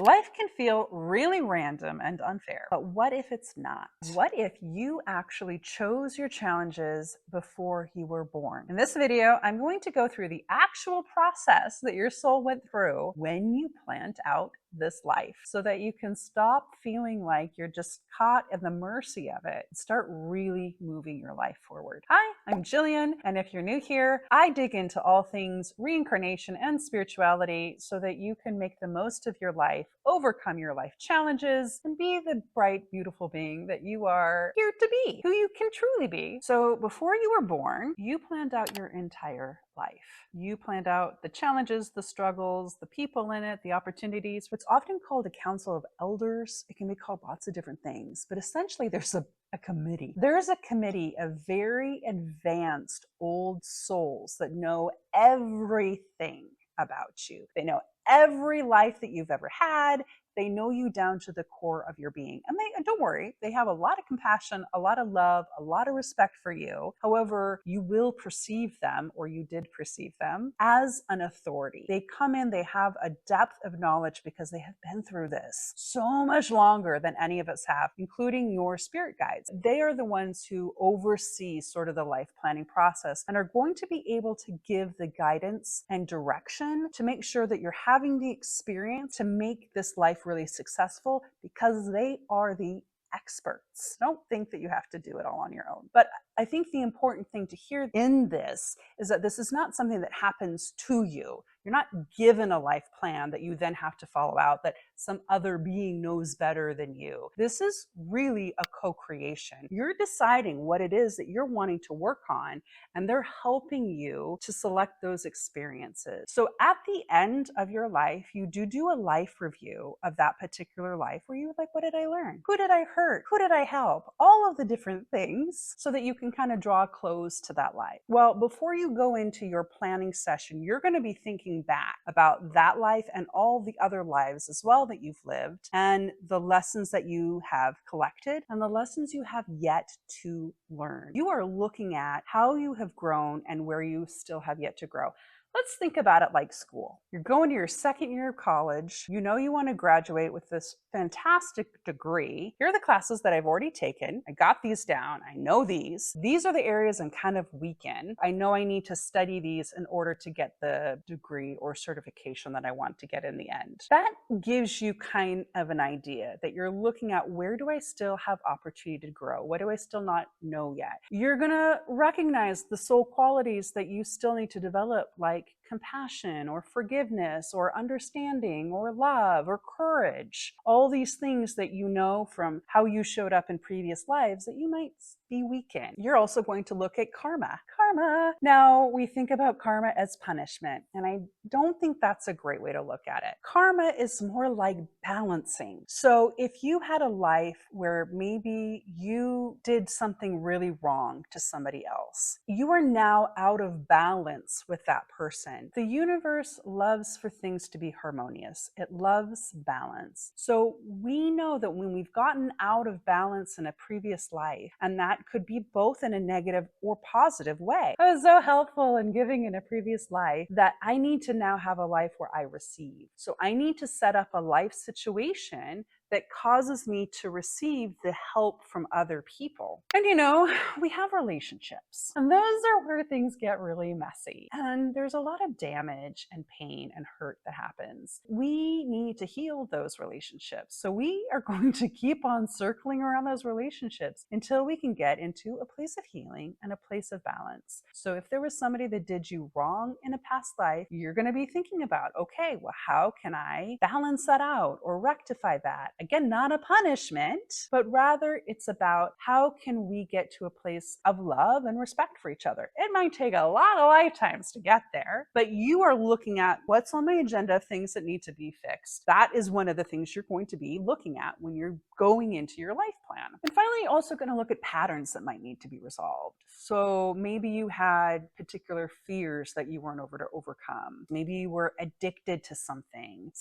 Life can feel really random and unfair, but what if it's not? What if you actually chose your challenges before you were born? In this video, I'm going to go through the actual process that your soul went through when you planned out this life so that you can stop feeling like you're just caught in the mercy of it and start really moving your life forward. Hi, I'm Jillian, and if you're new here, I dig into all things reincarnation and spirituality so that you can make the most of your life, overcome your life challenges, and be the bright, beautiful being that you are here to be, who you can truly be. So before you were born, you planned out your entire life. You planned out the challenges, the struggles, the people in it, the opportunities. What's often called a council of elders. It can be called lots of different things, but essentially there's a committee. There's a committee of very advanced old souls that know everything about you. They know every life that you've ever had. They know you down to the core of your being. And don't worry, they have a lot of compassion, a lot of love, a lot of respect for you. However, you will perceive them, or you did perceive them, as an authority. They come in, they have a depth of knowledge because they have been through this so much longer than any of us have, including your spirit guides. They are the ones who oversee sort of the life planning process and are going to be able to give the guidance and direction to make sure that you're having the experience to make this life really successful, because they are the experts. Don't think that you have to do it all on your own. But I think the important thing to hear in this is that this is not something that happens to you. You're not given a life plan that you then have to follow out, that some other being knows better than you. This is really a co-creation. You're deciding what it is that you're wanting to work on, and they're helping you to select those experiences. So at the end of your life, you do a life review of that particular life where you're like, what did I learn? Who did I hurt? Who did I help? All of the different things so that you can kind of draw close to that life. Well, before you go into your planning session, you're going to be thinking back about that life and all the other lives as well that you've lived, and the lessons that you have collected and the lessons you have yet to learn. You are looking at how you have grown and where you still have yet to grow. Let's think about it like school. You're going to your second year of college. You know you want to graduate with this fantastic degree. Here are the classes that I've already taken. I got these down. I know these. These are the areas I'm kind of weak in. I know I need to study these in order to get the degree or certification that I want to get in the end. That gives you kind of an idea that you're looking at, where do I still have opportunity to grow? What do I still not know yet? You're going to recognize the soul qualities that you still need to develop, like compassion or forgiveness or understanding or love or courage. All these things that you know from how you showed up in previous lives that you might be weak in. You're also going to look at karma. Now, we think about karma as punishment, and I don't think that's a great way to look at it. Karma is more like balancing. So if you had a life where maybe you did something really wrong to somebody else, you are now out of balance with that person. The universe loves for things to be harmonious. It loves balance. So we know that when we've gotten out of balance in a previous life, and that could be both in a negative or positive way. I was so helpful in giving in a previous life that I need to now have a life where I receive. So I need to set up a life situation that causes me to receive the help from other people. And we have relationships, and those are where things get really messy. And there's a lot of damage and pain and hurt that happens. We need to heal those relationships. So we are going to keep on circling around those relationships until we can get into a place of healing and a place of balance. So if there was somebody that did you wrong in a past life, you're going to be thinking about, okay, well, how can I balance that out or rectify that? Again, not a punishment, but rather it's about how can we get to a place of love and respect for each other. It might take a lot of lifetimes to get there, but you are looking at what's on my agenda, things that need to be fixed. That is one of the things you're going to be looking at when you're going into your life plan. And finally, you're also going to look at patterns that might need to be resolved. So maybe you had particular fears that you weren't able to overcome. Maybe you were addicted to something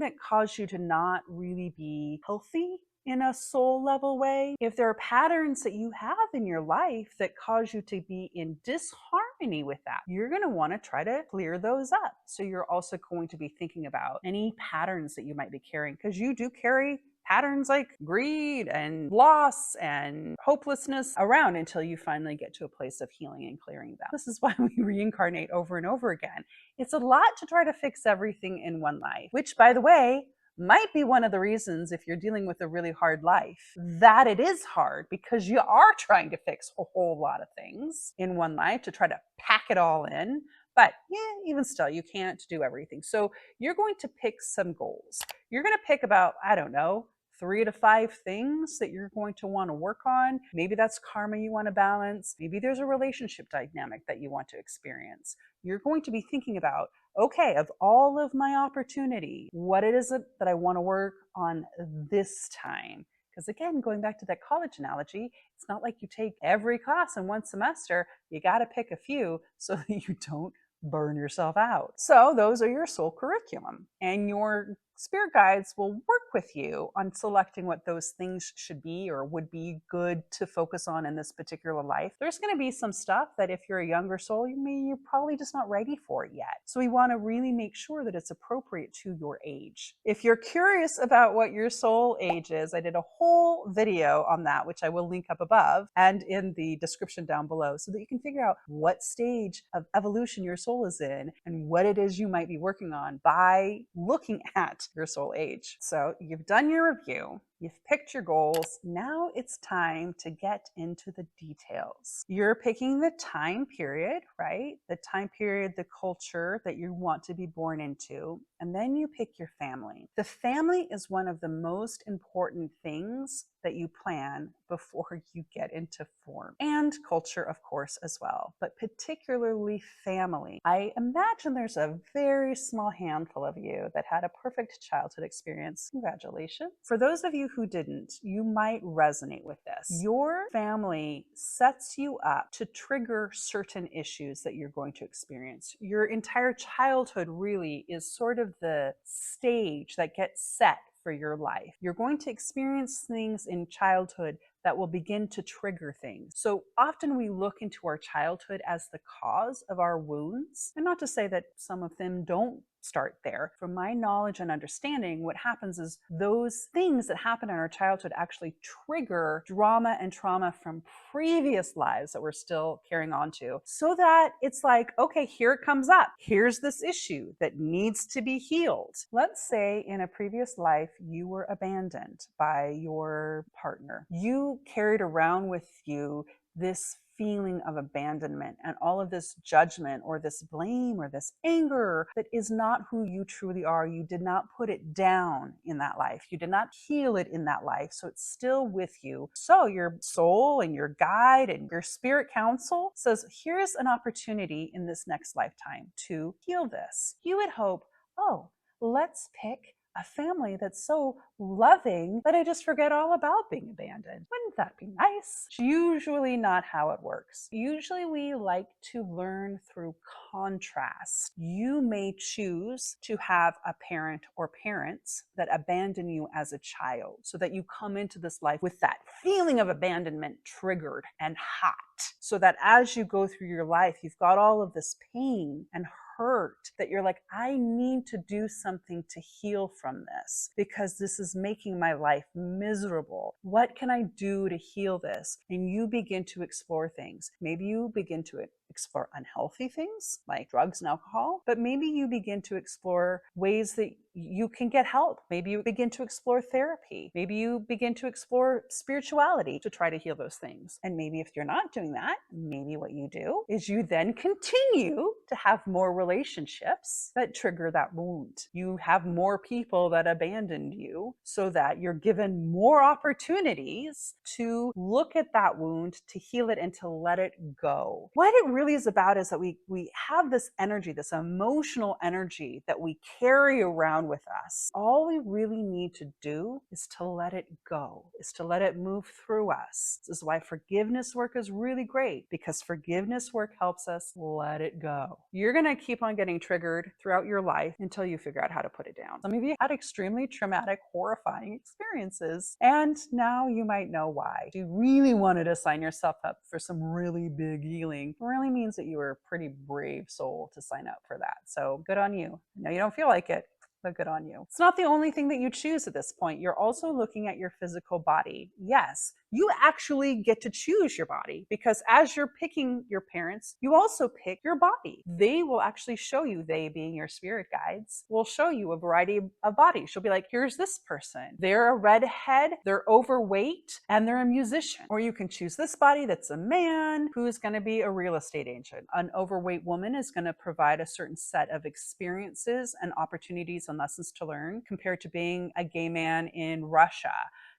that caused you to not really be healthy in a soul level way. If there are patterns that you have in your life that cause you to be in disharmony harmony with that. You're going to want to try to clear those up. So you're also going to be thinking about any patterns that you might be carrying, because you do carry patterns like greed and loss and hopelessness around until you finally get to a place of healing and clearing them. This is why we reincarnate over and over again. It's a lot to try to fix everything in one life, which, by the way, might be one of the reasons, if you're dealing with a really hard life, that it is hard, because you are trying to fix a whole lot of things in one life to try to pack it all in. But yeah, even still, you can't do everything. So you're going to pick some goals. You're going to pick about, I don't know, 3 to 5 things that you're going to want to work on. Maybe that's karma you want to balance. Maybe there's a relationship dynamic that you want to experience. You're going to be thinking about, okay, of all of my opportunity, what it is that I want to work on this time? Because again, going back to that college analogy, it's not like you take every class in one semester. You got to pick a few so that you don't burn yourself out. So those are your soul curriculum, and your spirit guides will work with you on selecting what those things should be or would be good to focus on in this particular life. There's going to be some stuff that if you're a younger soul, you're probably just not ready for it yet. So we want to really make sure that it's appropriate to your age. If you're curious about what your soul age is, I did a whole video on that, which I will link up above and in the description down below, so that you can figure out what stage of evolution your soul is in and what it is you might be working on by looking at your soul age. So you've done your review. You've picked your goals. Now it's time to get into the details. You're picking the time period, right? The time period, the culture that you want to be born into. And then you pick your family. The family is one of the most important things that you plan before you get into form. And culture, of course, as well, but particularly family. I imagine there's a very small handful of you that had a perfect childhood experience. Congratulations. For those of you who didn't, you might resonate with this. Your family sets you up to trigger certain issues that you're going to experience. Your entire childhood really is sort of the stage that gets set for your life. You're going to experience things in childhood that will begin to trigger things. So often we look into our childhood as the cause of our wounds. And not to say that some of them don't start there. From my knowledge and understanding, what happens is those things that happen in our childhood actually trigger drama and trauma from previous lives that we're still carrying on to. So that it's like, okay, here it comes up. Here's this issue that needs to be healed. Let's say in a previous life, you were abandoned by your partner. You carried around with you this feeling of abandonment and all of this judgment or this blame or this anger that is not who you truly are. You did not put it down in that life. You did not heal it in that life. So it's still with you. So your soul and your guide and your spirit council says, here's an opportunity in this next lifetime to heal this. You would hope, oh, let's pick a family that's so loving that I just forget all about being abandoned. Wouldn't that be nice? It's usually not how it works. Usually we like to learn through contrast. You may choose to have a parent or parents that abandon you as a child so that you come into this life with that feeling of abandonment triggered and hot. So that as you go through your life, you've got all of this pain and hurt that you're like, I need to do something to heal from this because this is making my life miserable. What can I do to heal this? And you begin to explore things. Maybe you begin to explore unhealthy things like drugs and alcohol, but maybe you begin to explore ways that you can get help. Maybe you begin to explore therapy. Maybe you begin to explore spirituality to try to heal those things. And maybe if you're not doing that, maybe what you do is you then continue to have more relationships that trigger that wound. You have more people that abandoned you so that you're given more opportunities to look at that wound, to heal it, and to let it go. What it really is about is that we have this energy, this emotional energy that we carry around with us. All we really need to do is to let it go, is to let it move through us. This is why forgiveness work is really great, because forgiveness work helps us let it go. You're going to keep on getting triggered throughout your life until you figure out how to put it down. Some of you had extremely traumatic, horrifying experiences, and now you might know why. If you really wanted to sign yourself up for some really big healing, it really means that you were a pretty brave soul to sign up for that. So good on you. I know you don't feel like it, but good on you. It's not the only thing that you choose at this point. You're also looking at your physical body. Yes, you actually get to choose your body, because as you're picking your parents, you also pick your body. They will actually show you, they being your spirit guides, will show you a variety of bodies. She'll be like, here's this person. They're a redhead, they're overweight, and they're a musician. Or you can choose this body that's a man who's going to be a real estate agent. An overweight woman is going to provide a certain set of experiences and opportunities and lessons to learn, compared to being a gay man in Russia,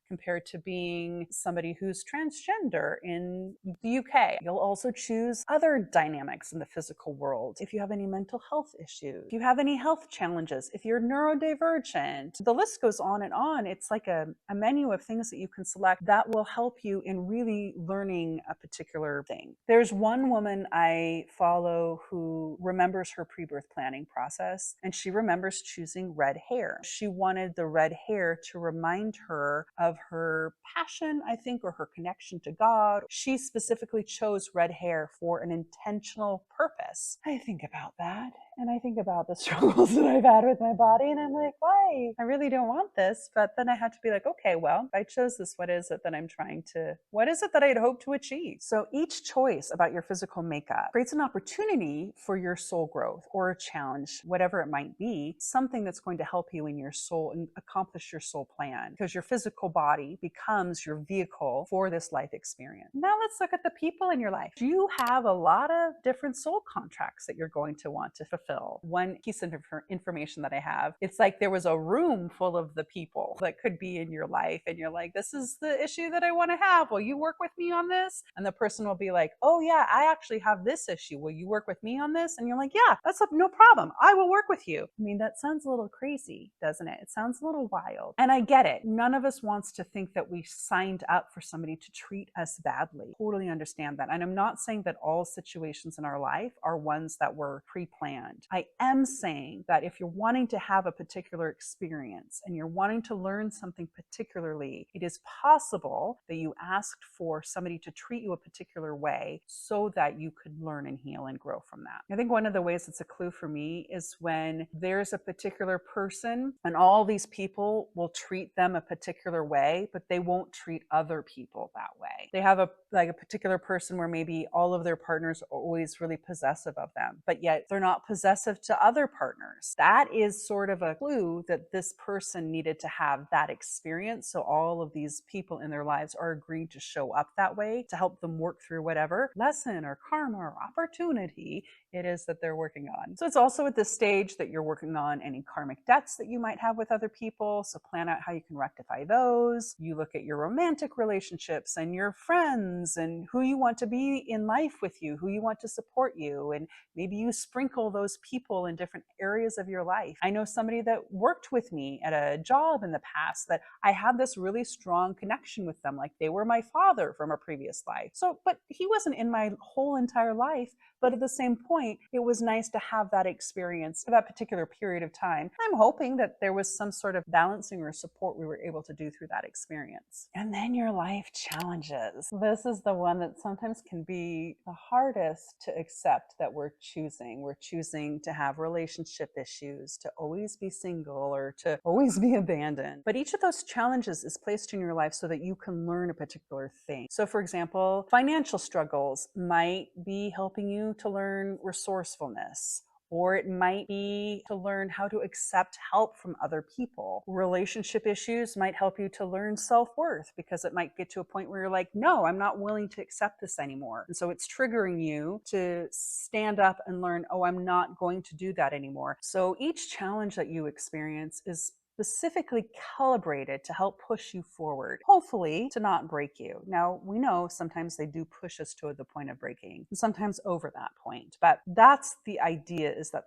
compared to being somebody who's transgender in the UK. You'll also choose other dynamics in the physical world. If you have any mental health issues, if you have any health challenges, if you're neurodivergent, the list goes on and on. It's like a menu of things that you can select that will help you in really learning a particular thing. There's one woman I follow who remembers her pre-birth planning process, and she remembers choosing red hair. She wanted the red hair to remind her of her passion, I think, or her connection to God. She specifically chose red hair for an intentional purpose. I think about that, and I think about the struggles that I've had with my body, and I'm like, why? I really don't want this. But then I had to be like, okay, well, if I chose this, what is it that I'm trying to, what is it that I'd hope to achieve? So each choice about your physical makeup creates an opportunity for your soul growth or a challenge, whatever it might be, something that's going to help you in your soul and accomplish your soul plan, because your physical body becomes your vehicle for this life experience. Now let's look at the people in your life. You have a lot of different soul contracts that you're going to want to fulfill. One piece of information that I have, it's like there was a room full of the people that could be in your life, and you're like, this is the issue that I want to have. Will you work with me on this? And the person will be like, oh yeah, I actually have this issue. Will you work with me on this? And you're like, yeah, that's no problem. I will work with you. I mean, that sounds a little crazy, doesn't it? It sounds a little wild. And I get it. None of us wants to think that we signed up for somebody to treat us badly. Totally understand that. And I'm not saying that all situations in our life are ones that were pre-planned. I am saying that if you're wanting to have a particular experience and you're wanting to learn something particularly, it is possible that you asked for somebody to treat you a particular way so that you could learn and heal and grow from that. I think one of the ways it's a clue for me is when there's a particular person and all these people will treat them a particular way, but they won't treat other people that way. They have a particular person where maybe all of their partners are always really possessive of them, but yet they're not possessive to other partners. That is sort of a clue that this person needed to have that experience. So all of these people in their lives are agreeing to show up that way to help them work through whatever lesson or karma or opportunity it is that they're working on. So it's also at this stage that you're working on any karmic debts that you might have with other people. So plan out how you can rectify those. You look at your romantic relationships and your friends and who you want to be in life with you, who you want to support you. And maybe you sprinkle those people in different areas of your life. I know somebody that worked with me at a job in the past that I had this really strong connection with them. Like they were my father from a previous life. So, but he wasn't in my whole entire life. But at the same point, it was nice to have that experience for that particular period of time. I'm hoping that there was some sort of balancing or support we were able to do through that experience. And then your life challenges. This is the one that sometimes can be the hardest to accept that we're choosing. We're choosing to have relationship issues, to always be single, or to always be abandoned. But each of those challenges is placed in your life so that you can learn a particular thing. So for example, financial struggles might be helping you to learn resourcefulness, or it might be to learn how to accept help from other people. Relationship issues might help you to learn self-worth, because it might get to a point where you're like, no, I'm not willing to accept this anymore. And so it's triggering you to stand up and learn, oh, I'm not going to do that anymore. So each challenge that you experience is specifically calibrated to help push you forward, hopefully to not break you. Now, we know sometimes they do push us to the point of breaking, and sometimes over that point, but that's the idea, is that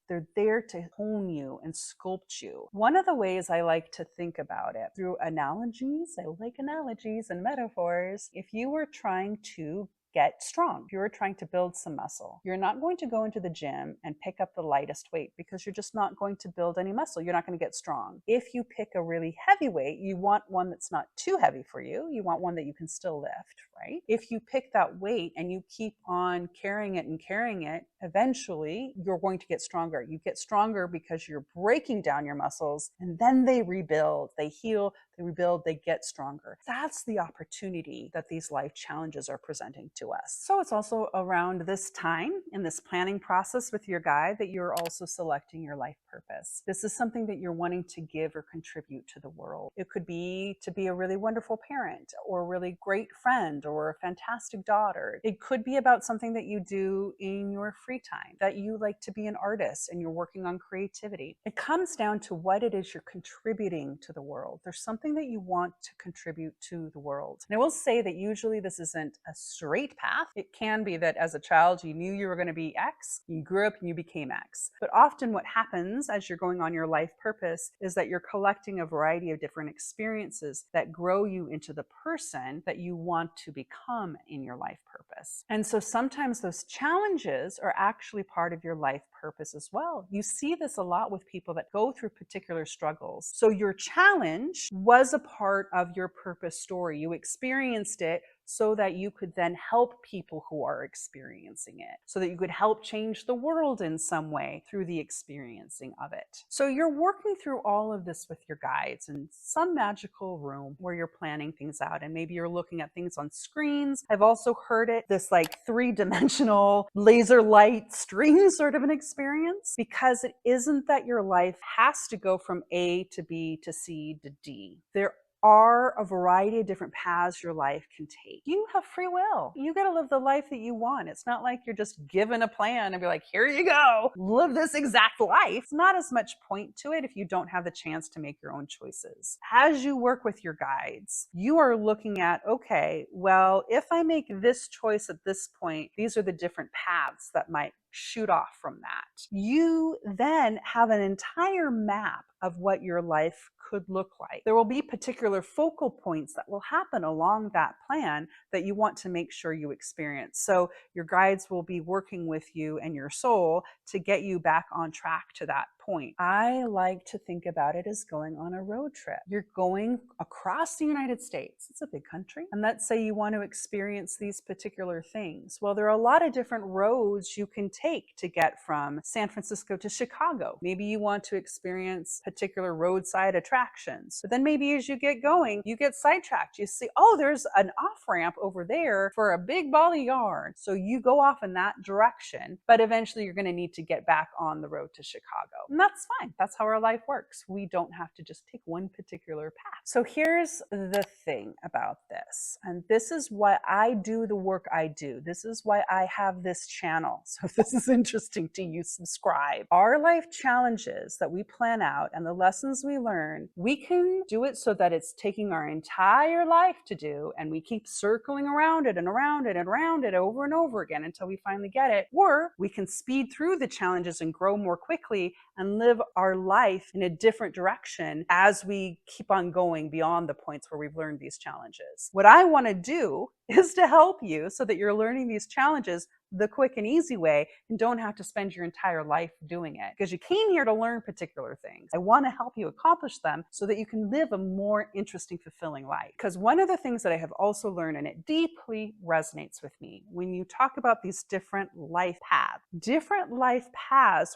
they're there to hone you and sculpt you. One of the ways I like to think about it through analogies, I like analogies and metaphors. If you were trying to get strong, if you were trying to build some muscle, you're not going to go into the gym and pick up the lightest weight, because you're just not going to build any muscle. You're not going to get strong. If you pick a really heavy weight, you want one that's not too heavy for you. You want one that you can still lift, right? If you pick that weight and you keep on carrying it, eventually you're going to get stronger. You get stronger because you're breaking down your muscles, and then they rebuild, they heal, they rebuild, they get stronger. That's the opportunity that these life challenges are presenting to us. So it's also around this time in this planning process with your guide that you're also selecting your life purpose. This is something that you're wanting to give or contribute to the world. It could be to be a really wonderful parent, or a really great friend, or a fantastic daughter. It could be about something that you do in your free time, that you like to be an artist and you're working on creativity. It comes down to what it is you're contributing to the world. There's something that you want to contribute to the world. And I will say that usually this isn't a straight path. It can be that as a child you knew you were going to be X, you grew up and you became X. But often what happens as you're going on your life purpose is that you're collecting a variety of different experiences that grow you into the person that you want to become in your life purpose. And so sometimes those challenges are actually part of your life purpose as well. You see this a lot with people that go through particular struggles. So your challenge was a part of your purpose story. You experienced it so that you could then help people who are experiencing it, so that you could help change the world in some way through the experiencing of it. So you're working through all of this with your guides in some magical room where you're planning things out, and maybe you're looking at things on screens. I've also heard it this like three-dimensional laser light stream sort of an experience, because it isn't that your life has to go from A to B to C to D. There are a variety of different paths your life can take. You have free will. You got to live the life that you want. It's not like you're just given a plan and be like, here you go, live this exact life. It's not as much point to it if you don't have the chance to make your own choices. As you work with your guides, you are looking at, okay, well, if I make this choice at this point, these are the different paths that might shoot off from that. You then have an entire map of what your life could look like. There will be particular focal points that will happen along that plan that you want to make sure you experience. So your guides will be working with you and your soul to get you back on track to that point. I like to think about it as going on a road trip. You're going across the United States. It's a big country. And let's say you want to experience these particular things. Well, there are a lot of different roads you can take to get from San Francisco to Chicago. Maybe you want to experience particular roadside attractions. But then maybe as you get going, you get sidetracked. You see, oh, there's an off-ramp over there for a big ball of yarn. So you go off in that direction, but eventually you're going to need to get back on the road to Chicago. And that's fine. That's how our life works. We don't have to just take one particular path. So here's the thing about this. And this is why I do the work I do. This is why I have this channel. So if this is interesting to you, subscribe. Our life challenges that we plan out and the lessons we learn, we can do it so that it's taking our entire life to do, and we keep circling around it and around it and around it over and over again until we finally get it. Or we can speed through the challenges and grow more quickly and live our life in a different direction as we keep on going beyond the points where we've learned these challenges. What I want to do is to help you so that you're learning these challenges the quick and easy way and don't have to spend your entire life doing it, because you came here to learn particular things. I want to help you accomplish them so that you can live a more interesting, fulfilling life. Because one of the things that I have also learned, and it deeply resonates with me, when you talk about these different life paths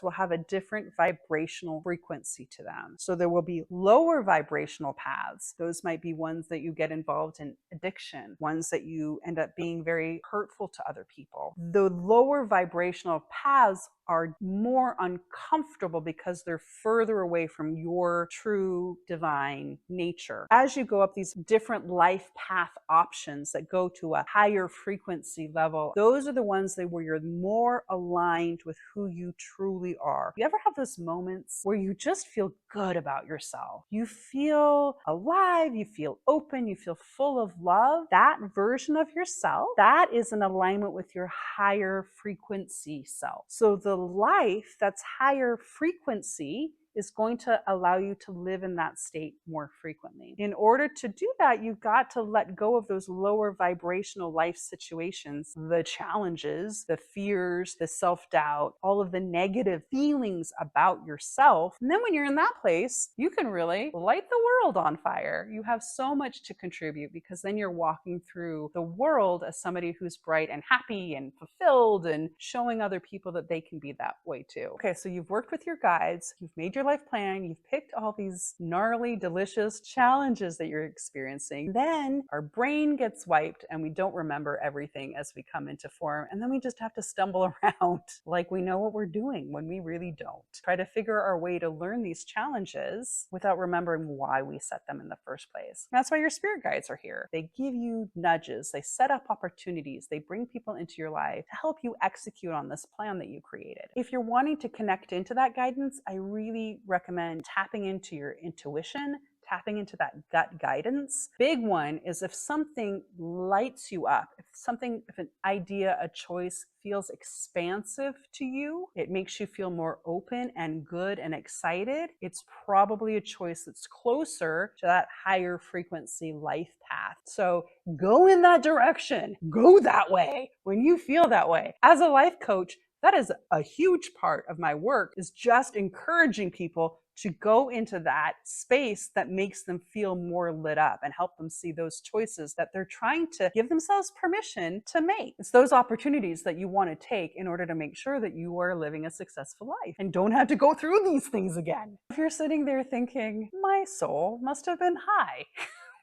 will have a different vibrational frequency to them. So there will be lower vibrational paths. Those might be ones that you get involved in addiction, ones that you end up being very hurtful to other people. Those So lower vibrational paths are more uncomfortable because they're further away from your true divine nature. As you go up these different life path options that go to a higher frequency level, those are the ones where you're more aligned with who you truly are. You ever have those moments where you just feel good about yourself? You feel alive, you feel open, you feel full of love. That version of yourself, that is in alignment with your higher frequency self. So the life that's higher frequency is going to allow you to live in that state more frequently. In order to do that, you've got to let go of those lower vibrational life situations, the challenges, the fears, the self-doubt, all of the negative feelings about yourself. And then when you're in that place, you can really light the world on fire. You have so much to contribute because then you're walking through the world as somebody who's bright and happy and fulfilled and showing other people that they can be that way too. Okay, so you've worked with your guides, you've made your life plan, you've picked all these gnarly, delicious challenges that you're experiencing. Then our brain gets wiped and we don't remember everything as we come into form. And then we just have to stumble around like we know what we're doing when we really don't. Try to figure our way to learn these challenges without remembering why we set them in the first place. That's why your spirit guides are here. They give you nudges, they set up opportunities, they bring people into your life to help you execute on this plan that you created. If you're wanting to connect into that guidance, I really recommend tapping into your intuition, tapping into that gut guidance. Big one is if something lights you up, if an idea, a choice feels expansive to you, it makes you feel more open and good and excited, it's probably a choice that's closer to that higher frequency life path. So go in that direction, go that way when you feel that way. As a life coach, that is a huge part of my work, is just encouraging people to go into that space that makes them feel more lit up and help them see those choices that they're trying to give themselves permission to make. It's those opportunities that you want to take in order to make sure that you are living a successful life and don't have to go through these things again. If you're sitting there thinking, my soul must have been high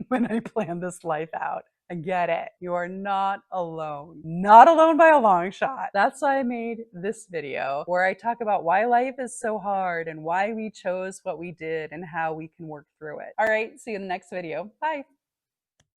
when I planned this life out, I get it. You are not alone. Not alone by a long shot. That's why I made this video where I talk about why life is so hard and why we chose what we did and how we can work through it. All right, see you in the next video. Bye.